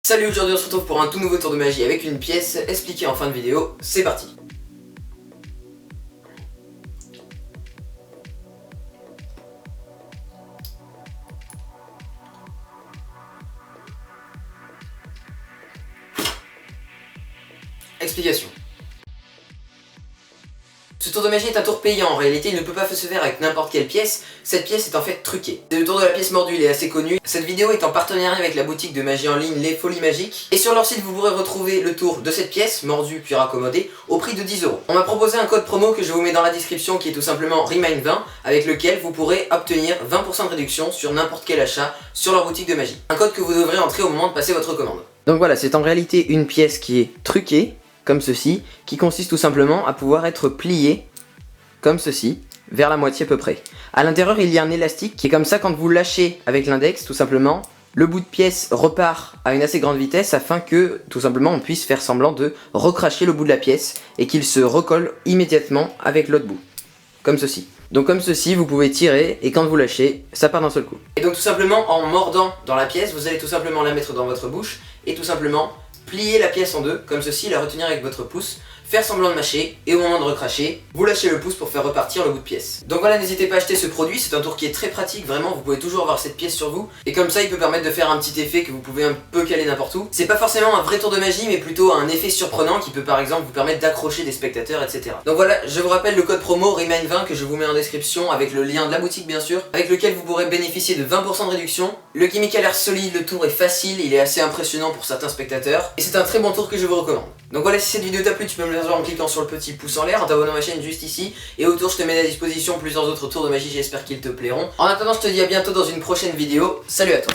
Salut, aujourd'hui on se retrouve pour un tout nouveau tour de magie avec une pièce expliquée en fin de vidéo, c'est parti. Explication. Ce tour de magie est un tour payant, en réalité il ne peut pas se faire avec n'importe quelle pièce, cette pièce est en fait truquée. C'est le tour de la pièce mordue, il est assez connu. Cette vidéo est en partenariat avec la boutique de magie en ligne Les Folies Magiques. Et sur leur site vous pourrez retrouver le tour de cette pièce, mordue puis raccommodée, au prix de 10 €. On m'a proposé un code promo que je vous mets dans la description qui est tout simplement REMIND20, avec lequel vous pourrez obtenir 20% de réduction sur n'importe quel achat sur leur boutique de magie. Un code que vous devrez entrer au moment de passer votre commande. Donc voilà, c'est en réalité une pièce qui est truquée, comme ceci, qui consiste tout simplement à pouvoir être pliée comme ceci, vers la moitié à peu près. À l'intérieur il y a un élastique qui est comme ça, quand vous lâchez avec l'index tout simplement, le bout de pièce repart à une assez grande vitesse afin que tout simplement on puisse faire semblant de recracher le bout de la pièce et qu'il se recolle immédiatement avec l'autre bout, comme ceci. Donc comme ceci vous pouvez tirer et quand vous lâchez ça part d'un seul coup. Et donc tout simplement en mordant dans la pièce vous allez tout simplement la mettre dans votre bouche et tout simplement plier la pièce en deux, comme ceci, la retenir avec votre pouce, faire semblant de mâcher, et au moment de recracher, vous lâchez le pouce pour faire repartir le bout de pièce. Donc voilà, n'hésitez pas à acheter ce produit, c'est un tour qui est très pratique, vraiment, vous pouvez toujours avoir cette pièce sur vous, et comme ça il peut permettre de faire un petit effet que vous pouvez un peu caler n'importe où. C'est pas forcément un vrai tour de magie, mais plutôt un effet surprenant qui peut par exemple vous permettre d'accrocher des spectateurs, etc. Donc voilà, je vous rappelle le code promo REMIND20 que je vous mets en description, avec le lien de la boutique bien sûr, avec lequel vous pourrez bénéficier de 20% de réduction. Le gimmick a l'air solide, le tour est facile, il est assez impressionnant pour certains spectateurs, et c'est un très bon tour que je vous recommande. Donc voilà, si cette vidéo t'a plu, tu peux me le dire en cliquant sur le petit pouce en l'air, en t'abonnant à ma chaîne juste ici, et autour je te mets à disposition plusieurs autres tours de magie, j'espère qu'ils te plairont. En attendant, je te dis à bientôt dans une prochaine vidéo, salut à toi.